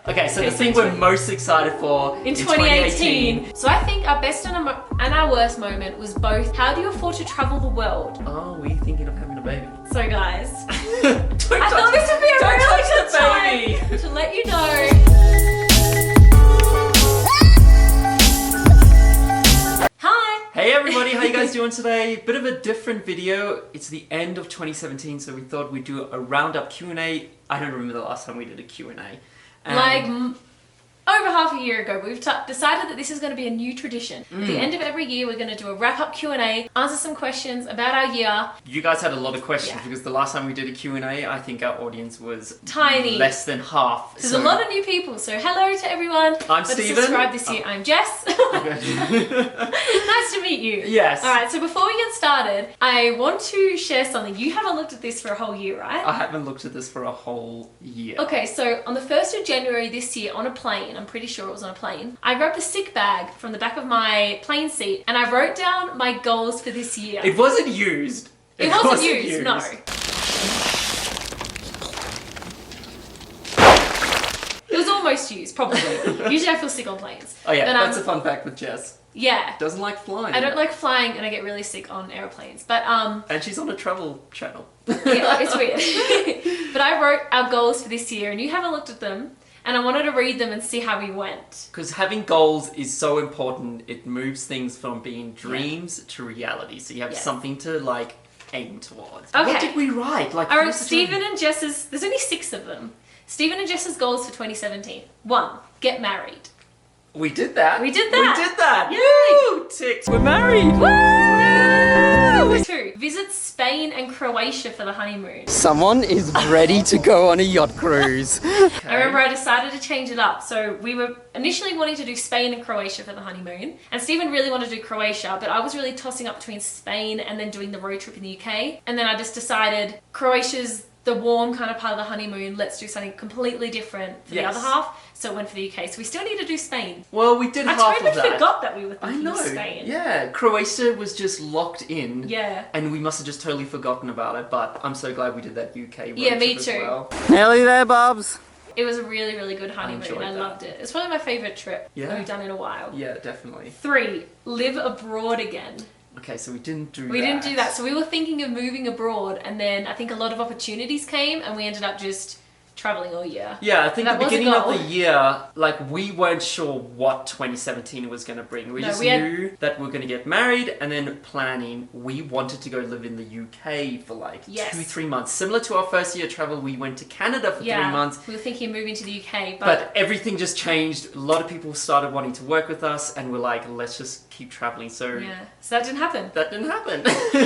Okay, so the thing we're most excited for in 2018. So I think our best and our worst moment was both, how do you afford to travel the world? Oh, we're thinking of having a baby. So guys, I I thought this would be a really good time to let you know. Hi! Hey everybody, how you guys doing today? Bit of a different video. It's the end of 2017, so we thought we'd do a roundup Q&A. I don't remember the last time we did a Q&A. Over half a year ago, we've decided that this is going to be a new tradition. At the end of every year, we're going to do a wrap-up Q&A, answer some questions about our year. You guys had a lot of questions because the last time we did a Q&A, I think our audience was tiny, less than half. There's a lot of new people, so hello to everyone. I'm Stephen. Subscribe this year. I'm Jess. Nice to meet you. Yes. Alright, so before we get started, I want to share something. You haven't looked at this for a whole year, right? I haven't looked at this for a whole year. Okay, so on the 1st of January this year on a plane, I'm pretty sure it was on a plane, I grabbed a sick bag from the back of my plane seat and I wrote down my goals for this year. It wasn't used. It wasn't used, no. It was almost used, probably. Usually I feel sick on planes. Oh yeah, but, that's a fun fact with Jess. Yeah. Doesn't like flying. I don't like flying and I get really sick on airplanes. But and she's on a travel channel. Yeah, it's weird. But I wrote our goals for this year and you haven't looked at them. And I wanted to read them and see how we went. Because having goals is so important. It moves things from being dreams to reality. So you have something to like aim towards. Okay. What did we write? Like, I wrote Stephen and Jess's, there's only 6 of them. Stephen and Jess's goals for 2017. 1, get married. We did that. We did that. We did that. Yay! Woo! Ticks. We're married. Woo! 2, visit Spain and Croatia for the honeymoon. Someone is ready to go on a yacht cruise. I remember I decided to change it up. So we were initially wanting to do Spain and Croatia for the honeymoon. And Stephen really wanted to do Croatia, but I was really tossing up between Spain and then doing the road trip in the UK. And then I just decided Croatia's the warm kind of part of the honeymoon. Let's do something completely different for the other half. So it went for the UK. So we still need to do Spain. Well, we did half of that. I totally forgot that we were thinking of Spain. Yeah, Croatia was just locked in. Yeah. And we must have just totally forgotten about it. But I'm so glad we did that UK road me trip too. as well. Nearly there, Bubs. It was a really, really good honeymoon. I loved it. It's probably my favourite trip that we've done in a while. Yeah, definitely. 3, live abroad again. Okay, so we didn't do that. We didn't do that. So we were thinking of moving abroad and then I think a lot of opportunities came and we ended up just traveling all year. Yeah, I think the beginning of the year, like, we weren't sure what 2017 was going to bring. We just knew that we were going to get married and then planning. We wanted to go live in the UK for like 2-3 months. Similar to our first year travel, we went to Canada for 3 months. We were thinking of moving to the UK, but everything just changed. A lot of people started wanting to work with us and we're like, let's just keep traveling. So that didn't happen. That didn't happen.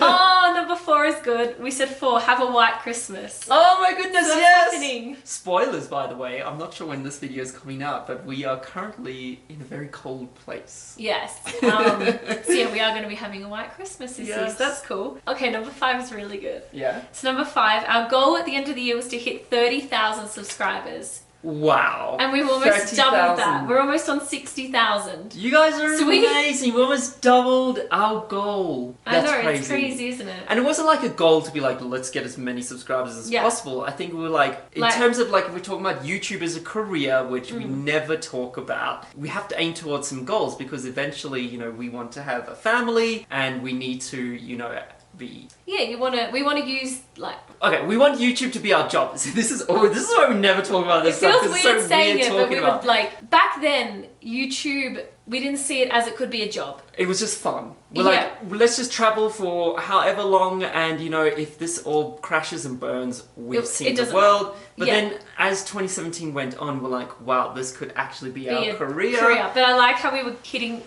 Oh, number 4 is good. We said 4, have a white Christmas. Oh my goodness, so that's happening. Spoilers, by the way. I'm not sure when this video is coming out, but we are currently in a very cold place. Yes. So yeah, we are going to be having a white Christmas this year, so that's cool. Okay, number 5 is really good. Yeah. So number 5, our goal at the end of the year was to hit 30,000 subscribers. Wow. And we've almost doubled that. We're almost on 60,000. You guys are amazing. We almost doubled our goal. That's I know, crazy. It's crazy, isn't it? And it wasn't like a goal to be like, let's get as many subscribers as possible. I think we were like, in terms of like, if we're talking about YouTube as a career, which we never talk about, we have to aim towards some goals because eventually, you know, we want to have a family and we need to, you know, be... Yeah, we want to use like... Okay, we want YouTube to be our job. This is why we never talk about this stuff. It feels weird saying it, but we would like... Back then, YouTube, we didn't see it as it could be a job. It was just fun. We're like, let's just travel for however long and, you know, if this all crashes and burns, we've seen the world. But then as 2017 went on, we're like, wow, this could actually be our career. But I like how we were hitting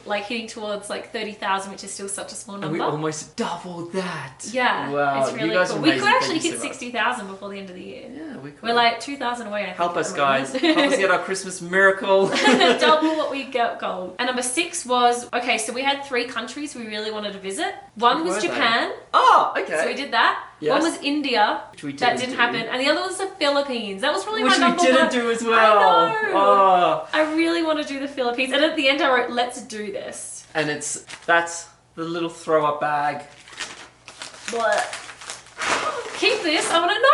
towards like 30,000, which is still such a small number. And we almost doubled that. Yeah. Wow. It's really cool. We could actually hit 60,000 before the end of the year. Yeah, we could. We're like 2,000 away, I think. Help us, guys. Help us get our Christmas miracle. Double what we got gold. And number 6 was, okay, so we had 3 countries we really wanted to visit. One was Japan. Oh, okay. So we did that. Yes. One was India. That didn't happen. And the other was the Philippines. That was probably my number 1. Which we didn't do as well. I know. Oh. I really want to do the Philippines. And at the end I wrote, let's do this. And that's the little throw up bag. What? Keep this. I want to... No!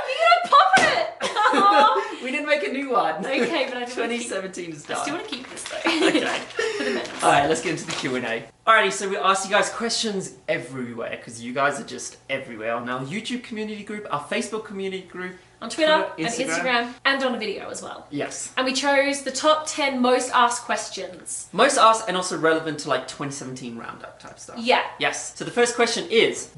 You gotta pop it! Aww. We didn't make a new one. Okay, but I 2017 is done. I still want to keep this though. Okay. For the minutes. Alright, let's get into the Q&A. Alrighty, so we asked you guys questions everywhere, because you guys are just everywhere. On our YouTube community group, our Facebook community group, on Twitter and Instagram, and on a video as well. Yes. And we chose the top 10 most asked questions. Most asked and also relevant to like 2017 roundup type stuff. Yeah. Yes. So the first question is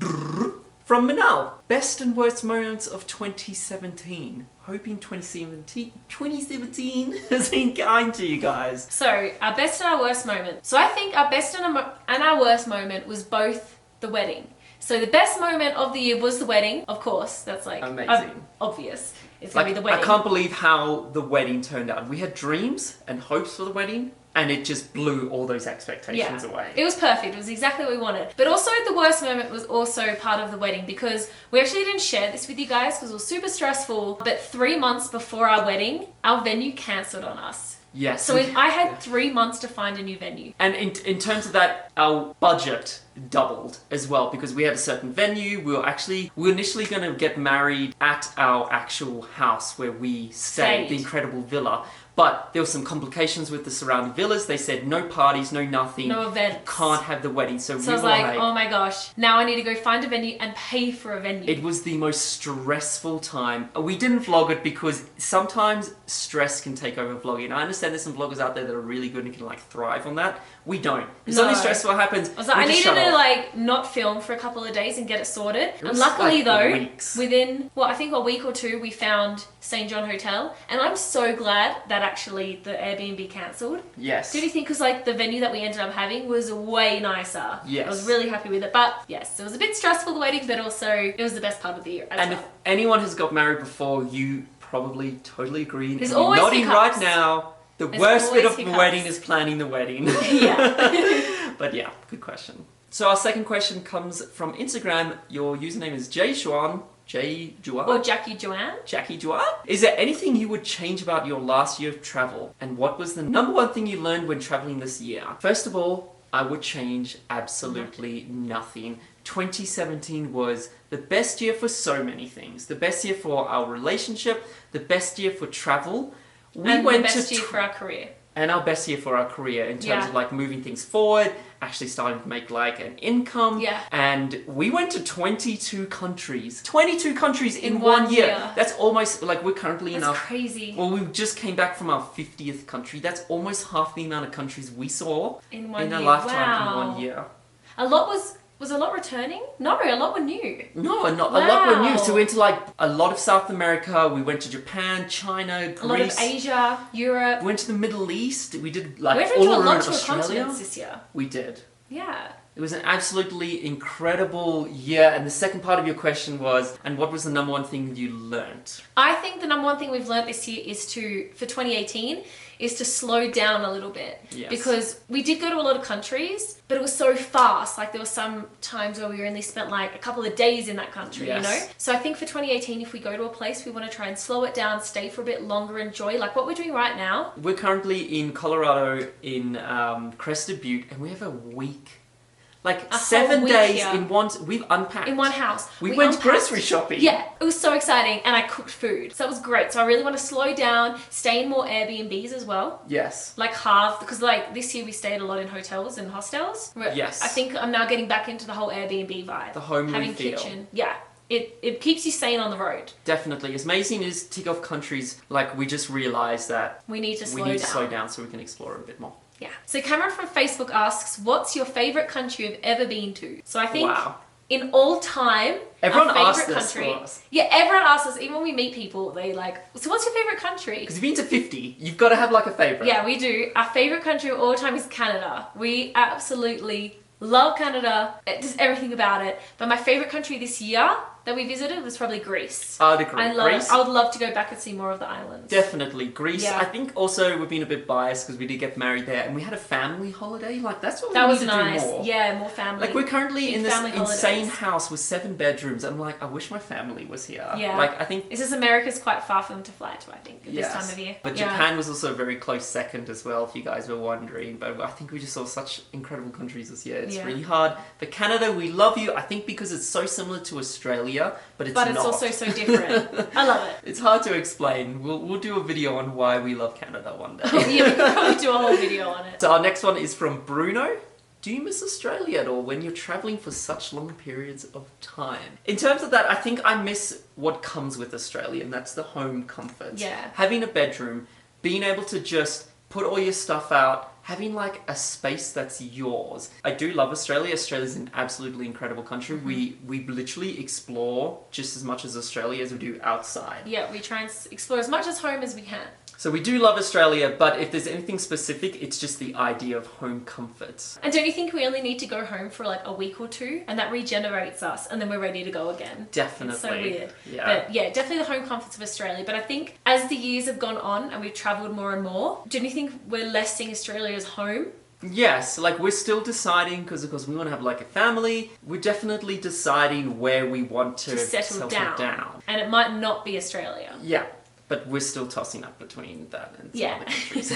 from Manal. Best and worst moments of 2017. Hoping 2017 has been kind to you guys. So our best and our worst moment. So I think our best and our worst moment was both the wedding. So the best moment of the year was the wedding, of course. That's like amazing. Obvious. It's gonna be the wedding. I can't believe how the wedding turned out. We had dreams and hopes for the wedding, and it just blew all those expectations away. It was perfect. It was exactly what we wanted. But also the worst moment was also part of the wedding, because we actually didn't share this with you guys because it was super stressful. But 3 months before our wedding, our venue cancelled on us. Yes. So I had 3 months to find a new venue. And in terms of that, our budget doubled as well, because we had a certain venue. We were initially going to get married at our actual house where we stayed, the incredible villa. But there were some complications with the surrounding villas. They said no parties, no nothing. No events. Can't have the wedding. So we I was like, oh my gosh, now I need to go find a venue and pay for a venue. It was the most stressful time. We didn't vlog it because sometimes stress can take over vlogging. I understand there's some vloggers out there that are really good and can like thrive on that. We don't. It's only stressful what happens. I was like, I needed to like not film for a couple of days and get it sorted. And luckily though, within I think a week or two, we found St. John Hotel, and I'm so glad that actually the Airbnb cancelled. Yes. Did you think? Because like the venue that we ended up having was way nicer. Yes. I was really happy with it. But yes, it was a bit stressful, the wedding, but also it was the best part of the year as well. And if anyone has got married before, you probably totally agree. There's always nodding hiccups. right now. The worst bit of the wedding is planning the wedding. Yeah. But yeah, good question. So our second question comes from Instagram. Your username is JJuan. Or Jackie Joanne. Jackie Joanne? Is there anything you would change about your last year of travel? And what was the number one thing you learned when traveling this year? First of all, I would change absolutely nothing. 2017 was the best year for so many things. The best year for our relationship, the best year for travel. And the best year for our career. And our best year for our career in terms of like moving things forward, actually starting to make like an income. Yeah. And we went to 22 countries. 22 countries in 1 year. That's almost like we're currently That's crazy. Well, we just came back from our 50th country. That's almost half the amount of countries we saw in our lifetime in 1 year. Was a lot returning? No, a lot were new. No, a lot were new. So we went to like a lot of South America. We went to Japan, China, Greece. A lot of Asia, Europe. We went to the Middle East. We did like we all around to Australia. Continents this year. We did. Yeah. It was an absolutely incredible year. And the second part of your question was, and what was the number one thing you learnt? I think the number one thing we've learnt this year is for 2018, is to slow down a little bit. Yes. Because we did go to a lot of countries, but it was so fast. Like there were some times where we only spent like a couple of days in that country, you know? So I think for 2018, if we go to a place, we want to try and slow it down, stay for a bit longer, enjoy like what we're doing right now. We're currently in Colorado in Crested Butte, and we have a week. Like 7 days here. We've unpacked. In one house. We went grocery shopping. Yeah, it was so exciting, and I cooked food. So that was great. So I really want to slow down, stay in more Airbnbs as well. Yes. Like half, because like this year we stayed a lot in hotels and hostels. Yes. I think I'm now getting back into the whole Airbnb vibe. The homely having feel. Kitchen. Yeah. It keeps you sane on the road. Definitely. As amazing as tick off countries, like we just realised that we need to slow down so we can explore a bit more. Yeah. So Cameron from Facebook asks, what's your favourite country you've ever been to? So I think in all time, everyone our asks favourite this country. for us. Yeah, everyone asks us. Even when we meet people, they like, so what's your favourite country? Because you've been to 50, you've got to have like a favourite. Yeah, we do. Our favourite country of all time is Canada. We absolutely love Canada. Just everything about it. But my favourite country this year that we visited was probably Greece. I'd agree. Greece. I would love to go back and see more of the islands. Definitely. Greece. Yeah. I think also we've been a bit biased because we did get married there and we had a family holiday. Like that's what that we was need nice. to do more. Yeah, more family. Like we're currently in this insane holidays. house with 7 bedrooms and I'm like, I wish my family was here. Yeah. Like I think... It's just America's quite far for them to fly to, I think, at this time of year. But Japan was also a very close second as well, if you guys were wondering. But I think we just saw such incredible countries this year. It's really hard. But Canada, we love you. I think because it's so similar to Australia Australia, but it's But it's also so different. I love it. It's hard to explain. We'll do a video on why we love Canada one day. Yeah, we could probably do a whole video on it. So our next one is from Bruno. Do you miss Australia at all when you're traveling for such long periods of time? In terms of that, I think I miss what comes with Australia, and that's the home comforts. Yeah. Having a bedroom, being able to just put all your stuff out, having like a space that's yours. I do love Australia. Australia's an absolutely incredible country. We literally explore just as much as Australia as we do outside. Yeah, we try and explore as much as home as we can. So we do love Australia, but if there's anything specific, it's just the idea of home comforts. And don't you think we only need to go home for like a week or two, and that regenerates us, and then we're ready to go again? Definitely. It's so weird. Yeah. But yeah, definitely the home comforts of Australia. But I think as the years have gone on and we've travelled more and more, don't you think we're less seeing Australia as home? Yes, like we're still deciding, because of course we want to have like a family. We're definitely deciding where we want to settle down. And it might not be Australia. Yeah. But we're still tossing up between that and some other countries.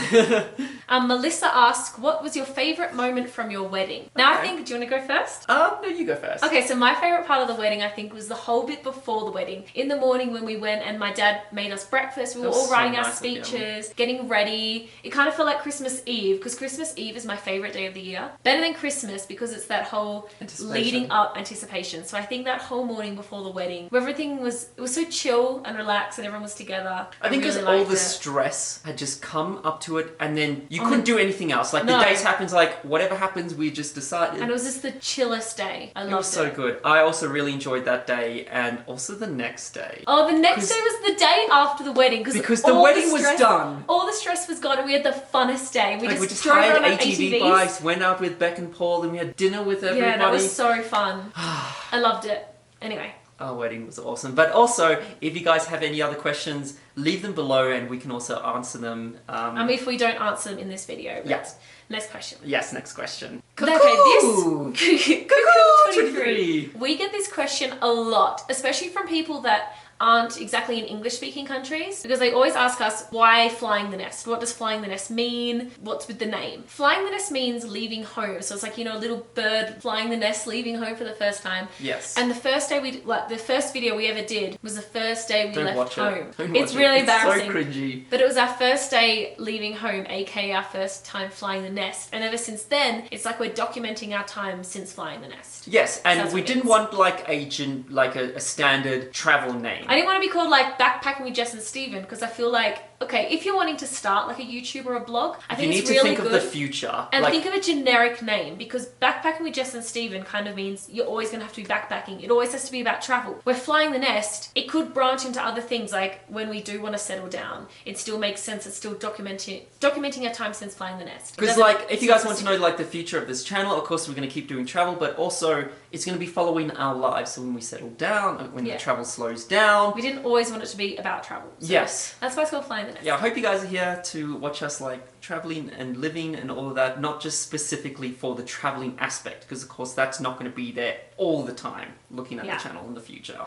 Melissa asked, what was your favourite moment from your wedding? Now I think, do you want to go first? No, you go first. Okay, so my favourite part of the wedding, I think, was the whole bit before the wedding. In the morning when we went and my dad made us breakfast, we were all writing our speeches, getting ready. It kind of felt like Christmas Eve, because Christmas Eve is my favourite day of the year. Better than Christmas, because it's that whole leading up anticipation. So I think that whole morning before the wedding, where everything was, it was so chill and relaxed and everyone was together. I think because all the stress had just come up to it, and then you couldn't do anything else. Like the days happens, like whatever happens, we just decided. And it was just the chillest day. I loved it. It was so good. I also really enjoyed that day, and also the next day. Oh, the next day was the day after the wedding, because the wedding was done. All the stress was gone, and we had the funnest day. We just drove hired around ATV bikes, went out with Beck and Paul, and we had dinner with everybody. Yeah, that was so fun. I loved it. Anyway. Our wedding was awesome. But also, if you guys have any other questions, leave them below and we can also answer them. If we don't answer them in this video. Yes. Next question. Yes, next question. Okay, this... Cuckoo 23. We get this question a lot, especially from people that aren't exactly in English-speaking countries, because they always ask us, why flying the nest? What does flying the nest mean? What's with the name? Flying the nest means leaving home. So it's like, you know, a little bird flying the nest, leaving home for the first time. Yes. And the first day the first video we ever did was the first day we left home. It's really embarrassing. It's so cringy. But it was our first day leaving home, aka our first time flying the nest. And ever since then, it's like we're documenting our time since flying the nest. Yes, and we didn't want like a standard travel name. I didn't want to be called like Backpacking with Jess and Stephen, because I feel like, okay, if you're wanting to start like a YouTube or a blog, I think it's really good. You need to think of the future. And think of a generic name, because Backpacking with Jess and Stephen kind of means you're always going to have to be backpacking. It always has to be about travel. Where Flying the Nest, it could branch into other things, like when we do want to settle down, it still makes sense. It's still documenting our time since Flying the Nest. Because like, if you guys want to know like the future of this channel, of course we're going to keep doing travel, but also it's going to be following our lives. So when we settle down, when the travel slows down. We didn't always want it to be about travel. So yes. That's why it's called Flying the Nest. Yeah, I hope you guys are here to watch us like traveling and living and all of that, not just specifically for the traveling aspect, because of course that's not going to be there all the time looking at the channel in the future.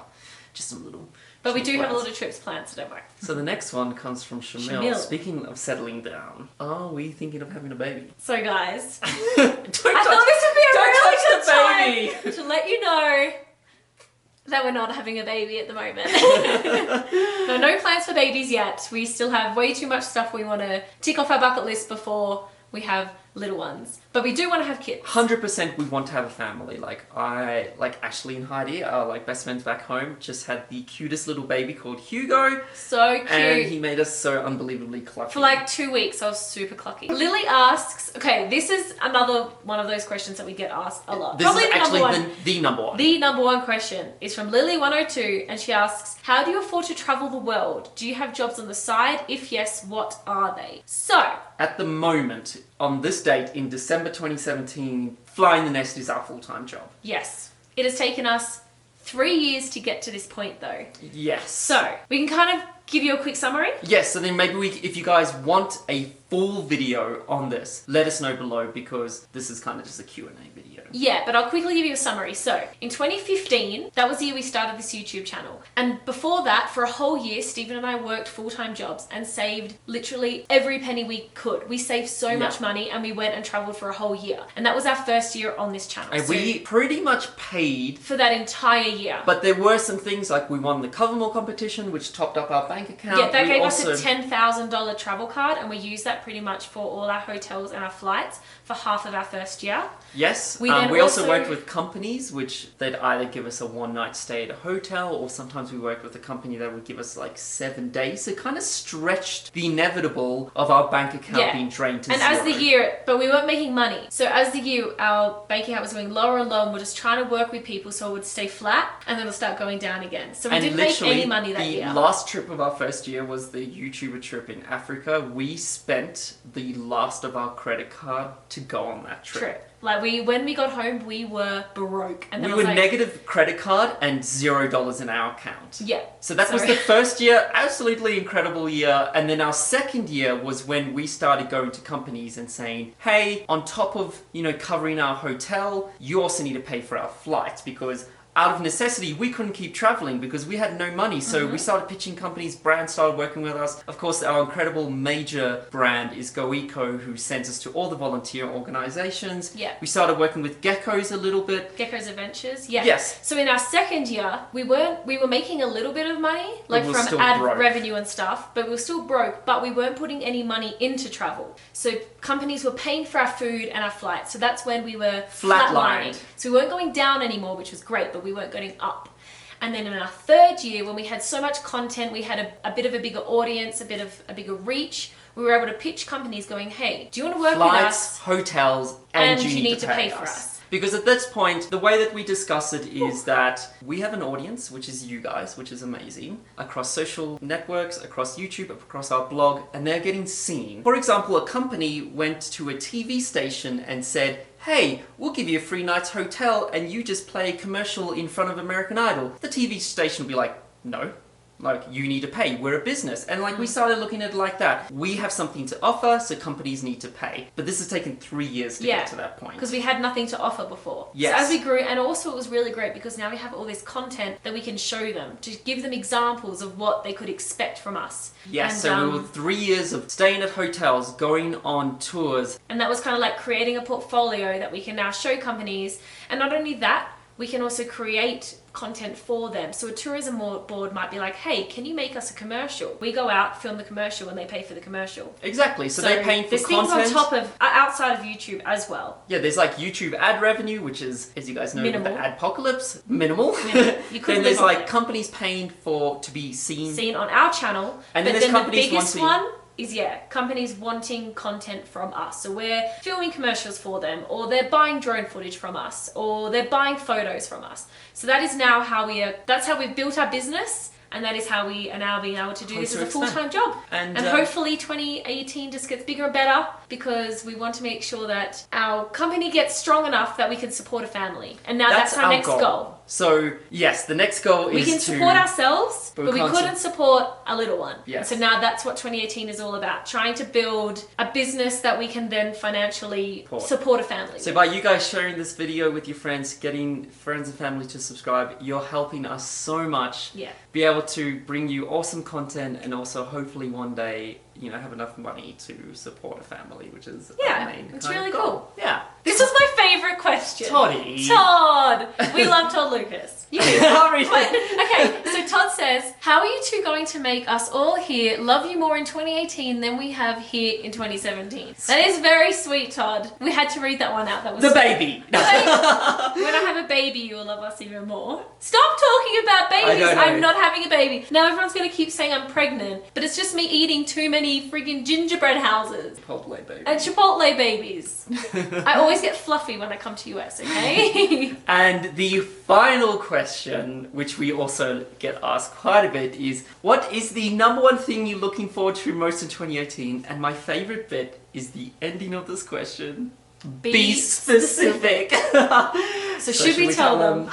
Just a little. But we do have a lot of trips planned, so don't worry. So the next one comes from Shamil. Speaking of settling down, are we thinking of having a baby? So guys, I thought this would be a really good time to let you know that we're not having a baby at the moment. No plans for babies yet. We still have way too much stuff we want to tick off our bucket list before we have little ones. But we do want to have kids. 100% we want to have a family. Like Ashley and Heidi, our like best friends back home, just had the cutest little baby called Hugo. So cute. And he made us so unbelievably clucky. For like 2 weeks, I was super clucky. Lily asks, okay, this is another one of those questions that we get asked a lot. This is actually the number one. The number one question is from Lily102, and she asks, how do you afford to travel the world? Do you have jobs on the side? If yes, what are they? So, at the moment, on this date in December 2017, Flying the Nest is our full-time job. Yes. It has taken us 3 years to get to this point though. Yes. So, we can kind of give you a quick summary? Yes, so then maybe if you guys want a full video on this, let us know below, because this is kind of just a Q&A video. Yeah, but I'll quickly give you a summary. So, in 2015, that was the year we started this YouTube channel. And before that, for a whole year, Stephen and I worked full-time jobs and saved literally every penny we could. We saved so much money and we went and traveled for a whole year. And that was our first year on this channel. And we pretty much paid for that entire year. But there were some things like we won the Covermore competition, which topped up our bank account. Yeah, that gave us a $10,000 travel card, and we used that pretty much for all our hotels and our flights for half of our first year. Yes, we also worked with companies which they'd either give us a one-night stay at a hotel, or sometimes we worked with a company that would give us like 7 days. So it kind of stretched the inevitable of our bank account being drained to zero. And as the year, but we weren't making money. So as the year, our bank account was going lower and lower, and we're just trying to work with people so it would stay flat, and then it'll start going down again. So we didn't make any money that year. The last trip of our first year was the YouTuber trip in Africa. We spent the last of our credit card to go on that trip. Like when we got home, we were broke. And then we were negative credit card and $0 in our account. Yeah. So that was the first year, absolutely incredible year. And then our second year was when we started going to companies and saying, hey, on top of, covering our hotel, you also need to pay for our flights, because out of necessity, we couldn't keep traveling because we had no money. So we started pitching companies, brands started working with us. Of course, our incredible major brand is GoEco, who sends us to all the volunteer organizations. Yeah. We started working with Geckos a little bit. Geckos Adventures, yeah. Yes. So in our second year, we were making a little bit of money, like from ad revenue and stuff, but we were still broke, but we weren't putting any money into travel. So companies were paying for our food and our flights. So that's when we were flatlining. So we weren't going down anymore, which was great, but we weren't going up. And then in our third year, when we had so much content, we had a bit of a bigger audience, a bigger reach, we were able to pitch companies going, hey, do you want to work with us? Hotels, and you need to pay for us. Because at this point, the way that we discuss it is that we have an audience, which is you guys, which is amazing, across social networks, across YouTube, across our blog, and they're getting seen. For example, a company went to a TV station and said, hey, we'll give you a free night's hotel and you just play a commercial in front of American Idol. The TV station will be like, no. Like, you need to pay. We're a business. And we started looking at it like that. We have something to offer, so companies need to pay. But this has taken 3 years to get to that point. Because we had nothing to offer before. Yes. So as we grew, and also it was really great because now we have all this content that we can show them, to give them examples of what they could expect from us. Yes, and, so we were 3 years of staying at hotels, going on tours. And that was kind of like creating a portfolio that we can now show companies. And not only that, we can also create content for them. So a tourism board might be like, hey, can you make us a commercial? We go out, film the commercial, and they pay for the commercial. Exactly. So they're paying for there's content. There's things on top of, outside of YouTube as well. Yeah, there's like YouTube ad revenue, which is, as you guys know, minimal. with the adpocalypse, minimal. Then there's like companies paying to be seen on our channel. And then there's companies the biggest one is companies wanting content from us. So we're filming commercials for them, or they're buying drone footage from us, or they're buying photos from us. So that is now that's how we've built our business. And that is how we are now being able to do this as a full-time job. And hopefully 2018 just gets bigger and better, because we want to make sure that our company gets strong enough that we can support a family. And now that's our next goal. So yes, the next goal is we can support ourselves, but we couldn't support a little one. Yes. So now that's what 2018 is all about, trying to build a business that we can then financially support a family. So by you guys sharing this video with your friends, getting friends and family to subscribe, you're helping us so much. Yeah. Be able to bring you awesome content, and also hopefully one day, have enough money to support a family, which is our main it's really cool. Yeah. This was my favorite question. Toddy. Todd. We love Todd Lucas. You do. Okay, so Todd says, how are you two going to make us all here love you more in 2018 than we have here in 2017? That is very sweet, Todd. We had to read that one out. That was baby. When I have a baby, you will love us even more. Stop talking about babies. I'm not having a baby. Now everyone's going to keep saying I'm pregnant, but it's just me eating too many freaking gingerbread houses. Chipotle babies. And Chipotle babies. I always get fluffy when I come to US, okay? And the final question, which we also get asked quite a bit, is what is the #1 thing you're looking forward to most in 2018? And my favorite bit is the ending of this question. Be specific. So should we tell them?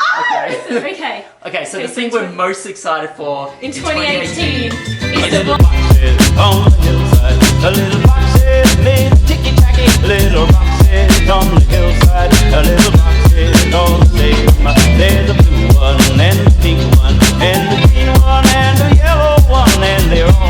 Okay. Okay, so the thing we're most excited for in 2018 is the little boxes on the hillside. The little boxes made